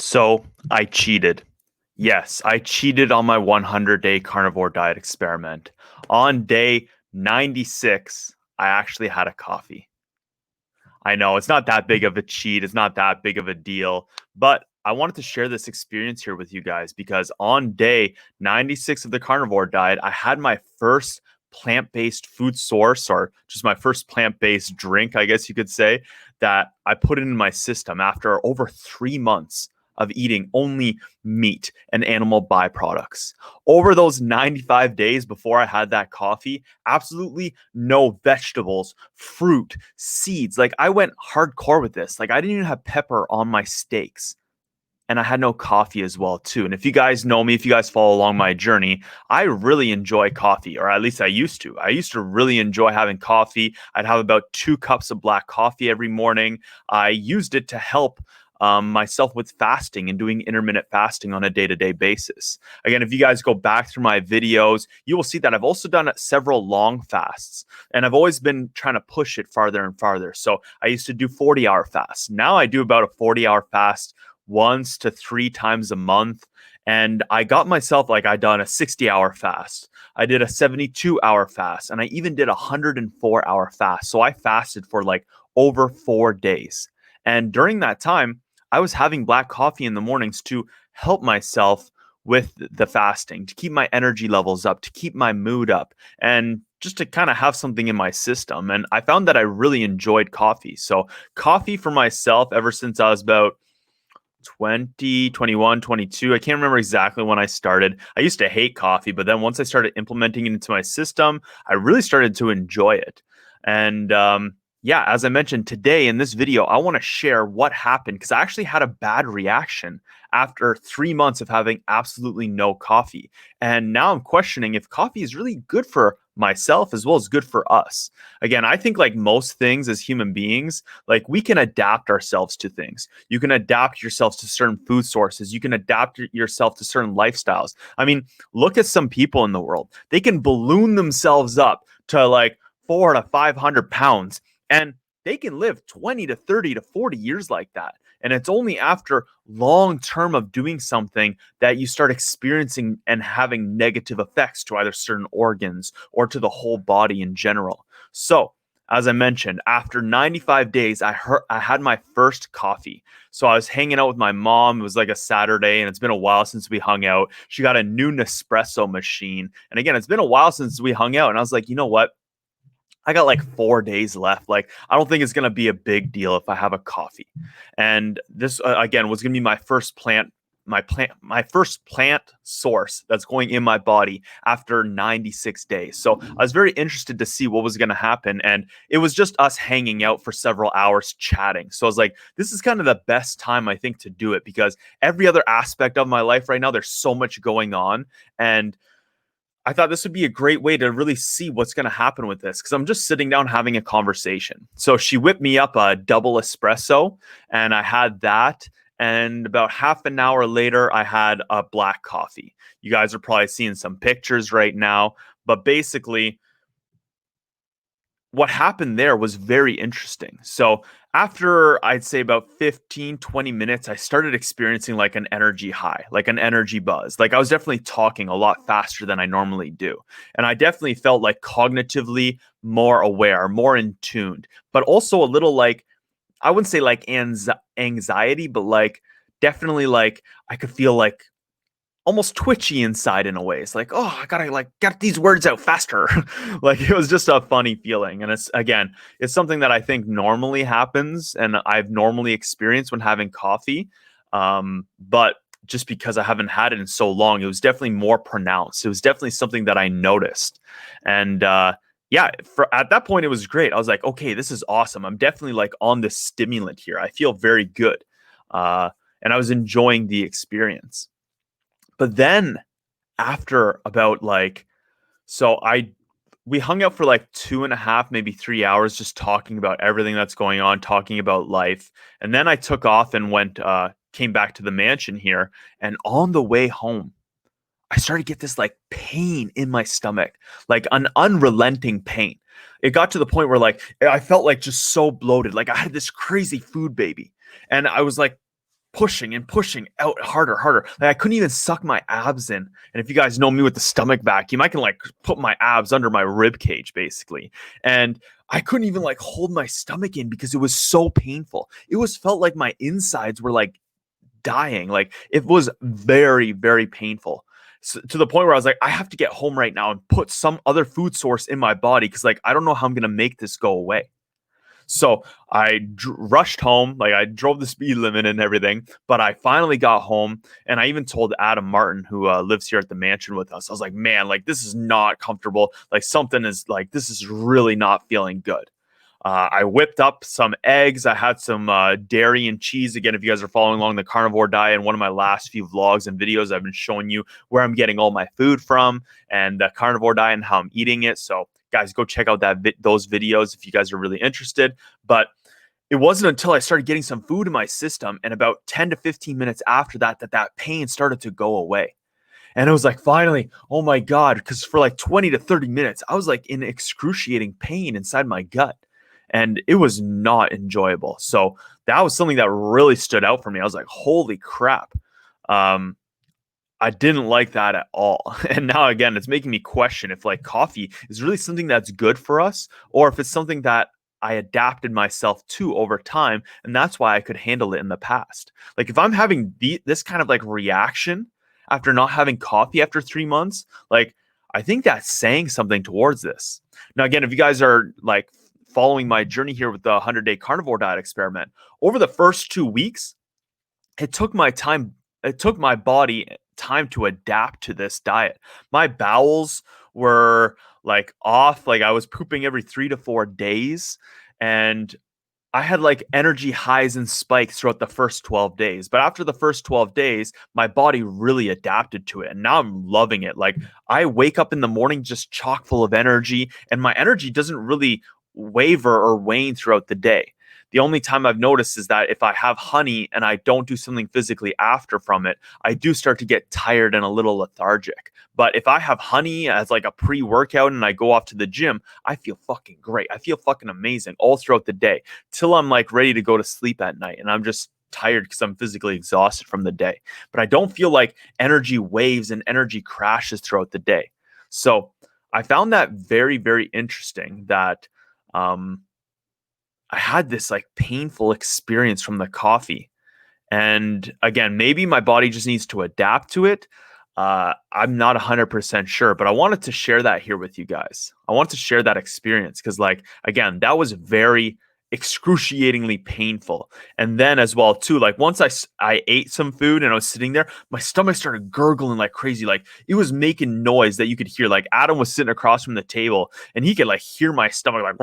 So I cheated. Yes, I cheated on my 100-day carnivore diet experiment. On day 96, I actually had a coffee. I know it's not that big of a cheat, it's not that big of a deal, but I wanted to share this experience here with you guys because on day 96 of the carnivore diet, I had my first plant-based food source or just my first plant-based drink, I guess you could say, that I put in my system after over 3 months of eating only meat and animal byproducts. Over those 95 days before I had that coffee, absolutely no vegetables, fruit, seeds. Like I went hardcore with this. Like I didn't even have pepper on my steaks. And I had no coffee as well too. And if you guys know me, if you guys follow along my journey, I really enjoy coffee, or at least I used to. I used to really enjoy having coffee. I'd have about 2 cups of black coffee every morning. I used it to help myself with fasting and doing intermittent fasting on a day-to-day basis. Again, if you guys go back through my videos, you will see that I've also done several long fasts, and I've always been trying to push it farther and farther. So I used to do 40-hour fasts. Now I do about a 40-hour fast once to 3 times a month. And I got myself like I done a 60-hour fast. I did a 72-hour fast, and I even did a 104-hour fast. So I fasted for like over 4 days. And during that time, I was having black coffee in the mornings to help myself with the fasting, to keep my energy levels up, to keep my mood up, and just to kind of have something in my system. And I found that I really enjoyed coffee. So coffee for myself ever since I was about 20, 21, 22. I can't remember exactly when I started. I used to hate coffee, but then once I started implementing it into my system, I really started to enjoy it. And yeah, as I mentioned today in this video, I want to share what happened because I actually had a bad reaction after 3 months of having absolutely no coffee. And now I'm questioning if coffee is really good for myself as well as good for us. Again, I think like most things as human beings, like we can adapt ourselves to things. You can adapt yourselves to certain food sources. You can adapt yourself to certain lifestyles. I mean, look at some people in the world. They can balloon themselves up to like 400 to 500 pounds and they can live 20 to 30 to 40 years like that. And it's only after long term of doing something that you start experiencing and having negative effects to either certain organs or to the whole body in general. So, as I mentioned, after 95 days, I had my first coffee. So I was hanging out with my mom. It was like a Saturday, and it's been a while since we hung out. She got a new Nespresso machine. And again, it's been a while since we hung out. And I was like, you know what? I got like 4 days left. Like, I don't think it's going to be a big deal if I have a coffee. And this, again, was going to be my first plant source that's going in my body after 96 days. So I was very interested to see what was going to happen. And it was just us hanging out for several hours chatting. So I was like, this is kind of the best time I think to do it because every other aspect of my life right now, there's so much going on. And I thought this would be a great way to really see what's going to happen with this because I'm just sitting down having a conversation. So she whipped me up a double espresso and I had that. And about half an hour later, I had a black coffee. You guys are probably seeing some pictures right now, but basically, what happened there was very interesting. So after I'd say about 15, 20 minutes, I started experiencing like an energy high, like an energy buzz. Like I was definitely talking a lot faster than I normally do. And I definitely felt like cognitively more aware, more in tuned, but also a little like, I wouldn't say like anxiety, but like definitely like I could feel like almost twitchy inside in a way. It's like, oh, I gotta like get these words out faster. Like it was just a funny feeling. And it's again, it's something that I think normally happens and I've normally experienced when having coffee. But just because I haven't had it in so long, it was definitely more pronounced. It was definitely something that I noticed. And yeah, at that point it was great. I was like, okay, this is awesome. I'm definitely like on this stimulant here. I feel very good. And I was enjoying the experience. But then after about like, so I we hung out for like 2.5, maybe 3 hours, just talking about everything that's going on, talking about life. And then I took off and came back to the mansion here. And on the way home, I started to get this like pain in my stomach, like an unrelenting pain. It got to the point where like I felt like just so bloated, like I had this crazy food baby. And I was like, pushing and pushing out harder. Like I couldn't even suck my abs in. And if you guys know me with the stomach vacuum, I can like put my abs under my rib cage basically. And I couldn't even like hold my stomach in because it was so painful. It was felt like my insides were like dying. Like it was very, very painful. So, to the point where I was like, I have to get home right now and put some other food source in my body because like I don't know how I'm gonna make this go away. So I rushed home, like I drove the speed limit and everything, but I finally got home and I even told Adam Martin, who lives here at the mansion with us, I was like, man, like this is not comfortable. Like something is like, this is really not feeling good. I whipped up some eggs. I had some dairy and cheese. Again, if you guys are following along the carnivore diet, in one of my last few vlogs and videos, I've been showing you where I'm getting all my food from and the carnivore diet and how I'm eating it. So guys, go check out those videos if you guys are really interested. But it wasn't until I started getting some food in my system and about 10 to 15 minutes after that, that pain started to go away. And it was like, finally, oh my God, because for like 20 to 30 minutes, I was like in excruciating pain inside my gut. And it was not enjoyable. So that was something that really stood out for me. I was like, holy crap. I didn't like that at all. And now again, it's making me question if like coffee is really something that's good for us or if it's something that I adapted myself to over time. And that's why I could handle it in the past. Like if I'm having this kind of like reaction after not having coffee after 3 months, like I think that's saying something towards this. Now, again, if you guys are like following my journey here with the 100-day carnivore diet experiment, over the first 2 weeks, it took my body time to adapt to this diet. My bowels were like off, like I was pooping every 3 to 4 days, and I had like energy highs and spikes throughout the first 12 days. But after the first 12 days, my body really adapted to it. And now I'm loving it. Like I wake up in the morning just chock full of energy, and my energy doesn't really waver or wane throughout the day. The only time I've noticed is that if I have honey and I don't do something physically after from it, I do start to get tired and a little lethargic. But if I have honey as like a pre-workout and I go off to the gym, I feel fucking great. I feel fucking amazing all throughout the day till I'm like ready to go to sleep at night. And I'm just tired because I'm physically exhausted from the day. But I don't feel like energy waves and energy crashes throughout the day. So I found that very, very interesting that I had this like painful experience from the coffee. And again, maybe my body just needs to adapt to it. I'm not 100% sure, but I wanted to share that here with you guys. I want to share that experience because, like, again, that was very excruciatingly painful. And then as well, too, like once I ate some food and I was sitting there, my stomach started gurgling like crazy. Like it was making noise that you could hear. Like Adam was sitting across from the table and he could like hear my stomach like,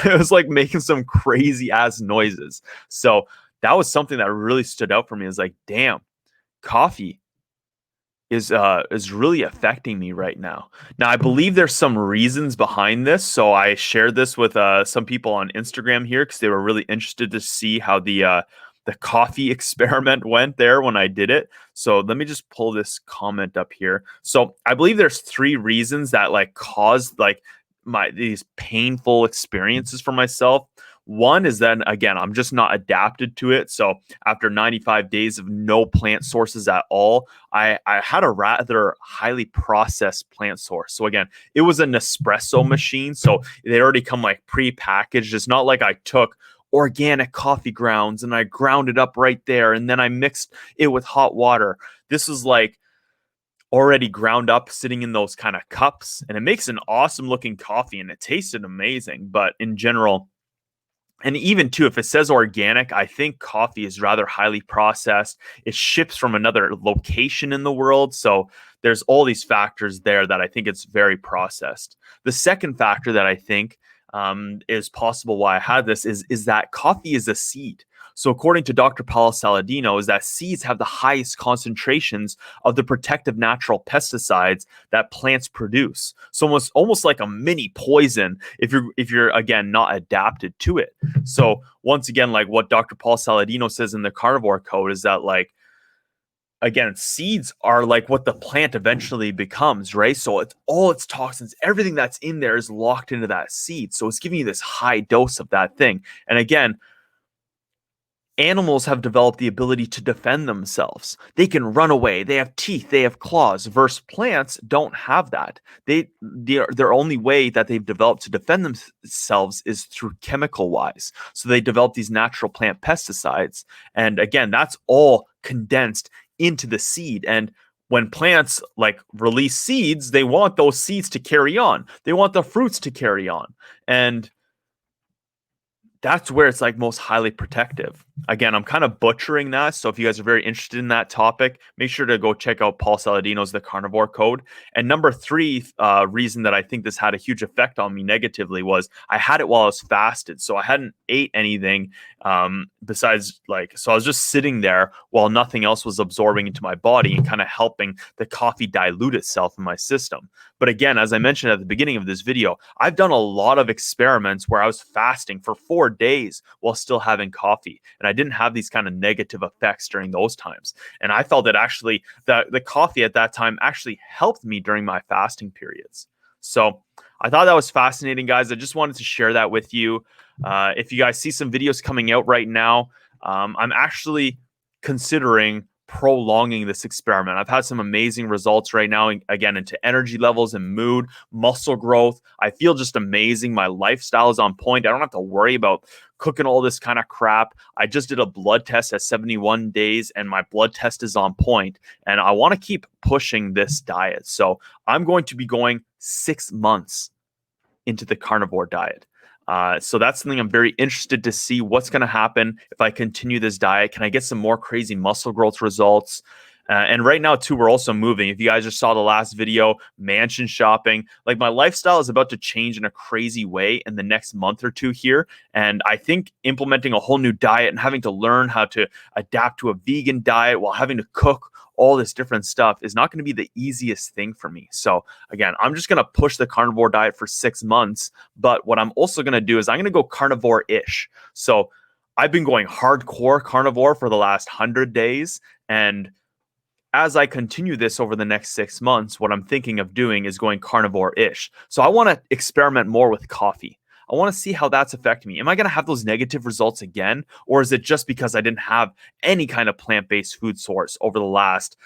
it was like making some crazy ass noises. So that was something that really stood out for me. Is like, damn, coffee is really affecting me right now. Now, I believe there's some reasons behind this. So I shared this with some people on Instagram here because they were really interested to see how the coffee experiment went there when I did it. So let me just pull this comment up here. So I believe there's 3 reasons that like caused like these painful experiences for myself. One is that, again, I'm just not adapted to it. So after 95 days of no plant sources at all, I had a rather highly processed plant source. So again, it was a Nespresso machine. So they already come like pre-packaged. It's not like I took organic coffee grounds and I ground it up right there and then I mixed it with hot water. This is like already ground up sitting in those kind of cups, and it makes an awesome looking coffee and it tasted amazing. But in general, and even too, if it says organic, I think coffee is rather highly processed. It ships from another location in the world. So there's all these factors there that I think it's very processed. The second factor that I think is possible why I had this is that coffee is a seed. So according to Dr. Paolo Saladino, is that seeds have the highest concentrations of the protective natural pesticides that plants produce. So almost like a mini poison if you're again not adapted to it. So once again, like what Dr. Paul Saladino says in the Carnivore Code is that like again, seeds are like what the plant eventually becomes, right? So it's all its toxins, everything that's in there is locked into that seed. So it's giving you this high dose of that thing. And again, Animals have developed the ability to defend themselves. They can run away. They have teeth. They have claws. Versus plants don't have that. Their only way that they've developed to defend themselves is through chemical wise. So they develop these natural plant pesticides. And again, that's all condensed into the seed. And when plants like release seeds, they want those seeds to carry on. They want the fruits to carry on. And that's where it's like most highly protective. Again, I'm kind of butchering that. So if you guys are very interested in that topic, make sure to go check out Paul Saladino's The Carnivore Code. And number three reason that I think this had a huge effect on me negatively was I had it while I was fasted. So I hadn't ate anything besides so I was just sitting there while nothing else was absorbing into my body and kind of helping the coffee dilute itself in my system. But again, as I mentioned at the beginning of this video, I've done a lot of experiments where I was fasting for 4 days while still having coffee. And I didn't have these kind of negative effects during those times. And I felt that actually the coffee at that time actually helped me during my fasting periods. So I thought that was fascinating, guys. I just wanted to share that with you. If you guys see some videos coming out right now, I'm actually considering prolonging this experiment. I've had some amazing results right now, again, into energy levels and mood, muscle growth. I feel just amazing. My lifestyle is on point. I don't have to worry about cooking all this kind of crap. I just did a blood test at 71 days and my blood test is on point. And I want to keep pushing this diet. So I'm going to be going 6 months into the carnivore diet. So that's something I'm very interested to see what's going to happen if I continue this diet. Can I get some more crazy muscle growth results? And right now, too, we're also moving. If you guys just saw the last video, mansion shopping, like my lifestyle is about to change in a crazy way in the next month or two here. And I think implementing a whole new diet and having to learn how to adapt to a vegan diet while having to cook all this different stuff is not going to be the easiest thing for me. So again, I'm just going to push the carnivore diet for 6 months. But what I'm also going to do is I'm going to go carnivore-ish. So I've been going hardcore carnivore for the last 100 days. And as I continue this over the next 6 months, what I'm thinking of doing is going carnivore-ish. So I want to experiment more with coffee. I want to see how that's affecting me. Am I going to have those negative results again? Or is it just because I didn't have any kind of plant-based food source over the last,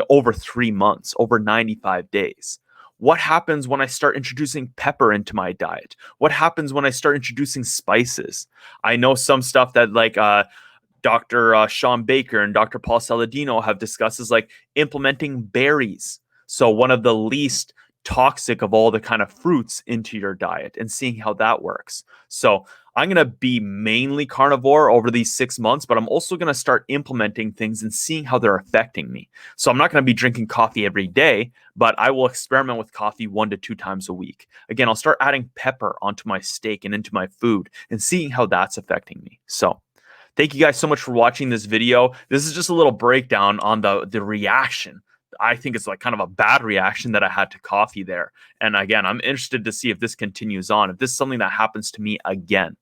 over 3 months, over 95 days? What happens when I start introducing pepper into my diet? What happens when I start introducing spices? I know some stuff that Dr. Sean Baker and Dr. Paul Saladino have discussed is like implementing berries. So one of the least toxic of all the kind of fruits into your diet and seeing how that works. So I'm going to be mainly carnivore over these 6 months, but I'm also going to start implementing things and seeing how they're affecting me. So I'm not going to be drinking coffee every day, but I will experiment with coffee 1 to 2 times a week. Again, I'll start adding pepper onto my steak and into my food and seeing how that's affecting me. So thank you guys so much for watching this video. This is just a little breakdown on the reaction. I think it's like kind of a bad reaction that I had to coffee there. And again, I'm interested to see if this continues on, if this is something that happens to me again.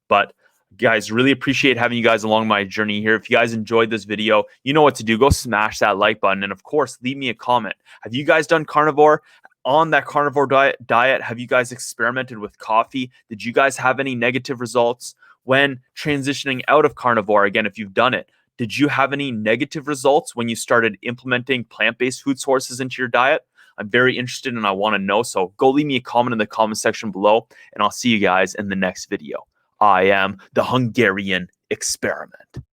But guys, really appreciate having you guys along my journey here. If you guys enjoyed this video, you know what to do. Go smash that like button. And of course, leave me a comment. Have you guys done carnivore? On that carnivore diet, have you guys experimented with coffee? Did you guys have any negative results? When transitioning out of carnivore, again, if you've done it, did you have any negative results when you started implementing plant-based food sources into your diet? I'm very interested and I want to know. So go leave me a comment in the comment section below and I'll see you guys in the next video. I am the Hungarian Experiment.